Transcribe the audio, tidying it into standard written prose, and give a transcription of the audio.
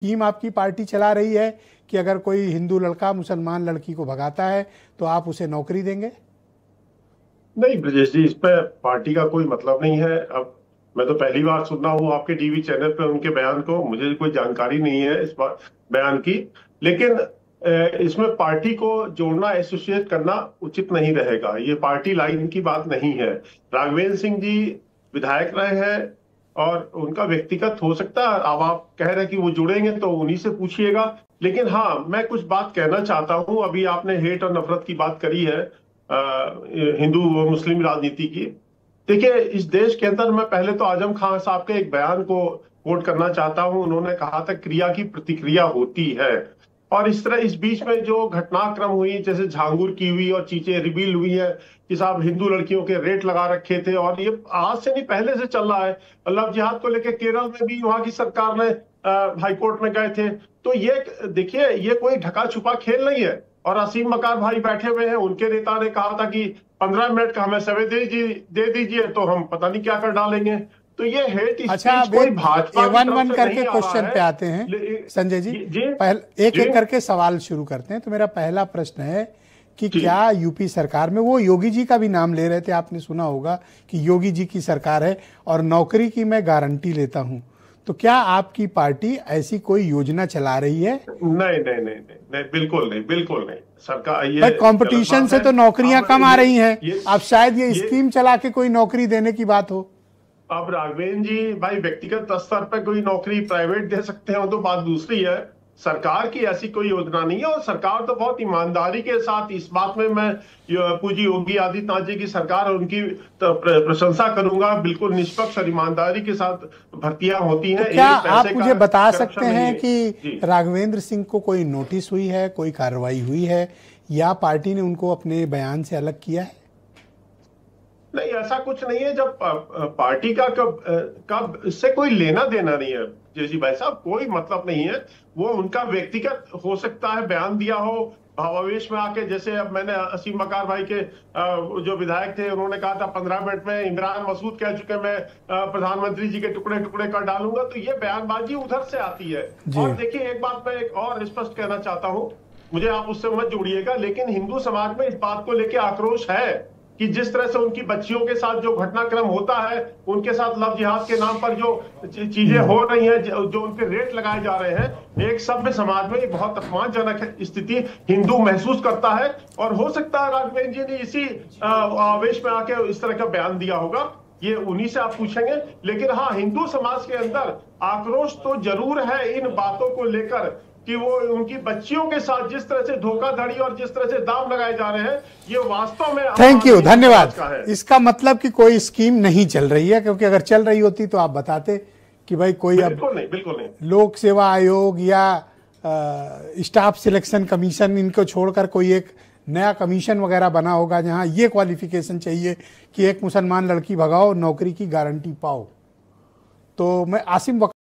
Scheme आपकी party चला रही है कि अगर कोई हिंदू लड़का मुसलमान लड़की को भगाता है तो आप उसे नौकरी देंगे? नहीं ब्रजेश जी, इस पे पार्टी का कोई मतलब नहीं है। अब मैं तो पहली बार सुन रहा हूँ आपके टीवी चैनल पे उनके बयान को। मुझे कोई जानकारी नहीं है इस बयान की। लेकिन इसमें पार्टी को जोड़ना, एसोसिएट करना उचित नहीं रहेगा। ये पार्टी लाइन की बात नहीं है। राघवेंद्र सिंह जी विधायक रहे हैं और उनका व्यक्तिगत हो सकता है। अब आप कह रहे हैं कि वो जुड़ेंगे तो उन्हीं से पूछिएगा। लेकिन हाँ, मैं कुछ बात कहना चाहता हूँ। अभी आपने हेट और नफरत की बात करी है हिंदू और मुस्लिम राजनीति की। देखिए, इस देश के अंदर मैं पहले तो आजम खान साहब के एक बयान को कोट करना चाहता हूं। उन्होंने कहा था क्रिया की प्रतिक्रिया होती है। और इस तरह इस बीच में जो घटनाक्रम हुई, जैसे झांगुर की हुई और चीजें रिवील हुई है कि साहब हिंदू लड़कियों के रेट लगा रखे थे, और ये आज से नहीं पहले से चल रहा है। लव जिहाद को लेकर केरल में भी वहां की सरकार ने हाईकोर्ट में गए थे। तो ये देखिए, ये कोई ढका छुपा खेल नहीं है। और असीम मकार भाई बैठे हुए हैं, उनके नेता ने कहा था कि 15 मिनट का हमें समय दे दीजिए तो हम पता नहीं क्या कर डालेंगे। तो ये हेट अच्छा, स्पीच अब कोई एक भाजपा की वन तरफ वन से करके नहीं आ रहा क्वेश्चन है। पे आते हैं संजय जी। पहले एक एक करके सवाल शुरू करते हैं। तो मेरा पहला प्रश्न है कि क्या यूपी सरकार में, वो योगी जी का भी नाम ले रहे थे, आपने सुना होगा कि योगी जी की सरकार है और नौकरी की मैं गारंटी लेता हूं, तो क्या आपकी पार्टी ऐसी कोई योजना चला रही है? नहीं नहीं नहीं नहीं नहीं, बिल्कुल नहीं, बिल्कुल नहीं। सरकार ये कंपटीशन से तो नौकरियां कम आ रही हैं। ये अब शायद ये स्कीम चला के कोई नौकरी देने की बात हो। अब राघवेंद्र जी भाई, व्यक्तिगत स्तर पर कोई नौकरी प्राइवेट दे सकते हैं, वो तो बात दूसरी है। सरकार की ऐसी कोई योजना नहीं है। और सरकार तो बहुत ईमानदारी के साथ, इस बात में मैं पूजी योगी आदित्यनाथ जी की सरकार और उनकी तो प्रशंसा करूंगा। बिल्कुल निष्पक्ष और ईमानदारी के साथ भर्तियां होती हैं। तो क्या आप मुझे बता सकते करप्शन हैं नहीं कि राघवेंद्र सिंह को कोई नोटिस हुई है, कोई कार्रवाई हुई है, या पार्टी ने उनको अपने बयान से अलग किया है? नहीं, ऐसा कुछ नहीं है। जब पार्टी का कब इससे कोई लेना देना नहीं है जैसी भाई साहब, कोई मतलब नहीं है। वो उनका व्यक्तिगत हो सकता है बयान दिया हो भावावेश में आके। जैसे अब मैंने असीम मकार भाई के जो विधायक थे, उन्होंने कहा था 15 मिनट में इमरान मसूद कह चुके मैं प्रधानमंत्री जी के टुकड़े टुकड़े कर डालूंगा। तो ये बयानबाजी उधर से आती है। और देखिए, एक बात मैं एक और स्पष्ट कहना चाहता हूँ, मुझे आप उससे मत जोड़िएगा, लेकिन हिंदू समाज में इस बात को लेकर आक्रोश है कि जिस तरह से उनकी बच्चियों के साथ जो घटनाक्रम होता है, उनके साथ लव जिहाद के नाम पर जो चीजें हो रही हैं, जो उनके रेट लगाए जा रहे हैं, एक सभ्य समाज में बहुत अपमानजनक स्थिति हिंदू महसूस करता है। और हो सकता है राघवेंद्र जी ने इसी आवेश में आके इस तरह का बयान दिया होगा। ये उन्हीं से आप पूछेंगे। लेकिन हाँ, हिंदू समाज के अंदर आक्रोश तो जरूर है इन बातों को लेकर कि वो उनकी बच्चियों के साथ जिस तरह से धोखाधड़ी और जिस तरह से दाम लगाए जा रहे हैं, ये वास्तव में थैंक यू, धन्यवाद। इसका मतलब कि कोई स्कीम नहीं चल रही है, क्योंकि अगर चल रही होती तो आप बताते कि भाई कोई बिल्कुल नहीं, बिल्कुल नहीं। लोक सेवा आयोग या स्टाफ सिलेक्शन कमीशन, इनको छोड़कर कोई एक नया कमीशन वगैरह बना होगा जहां ये क्वालिफिकेशन चाहिए कि एक मुसलमान लड़की भगाओ, नौकरी की गारंटी पाओ। तो मैं आसिम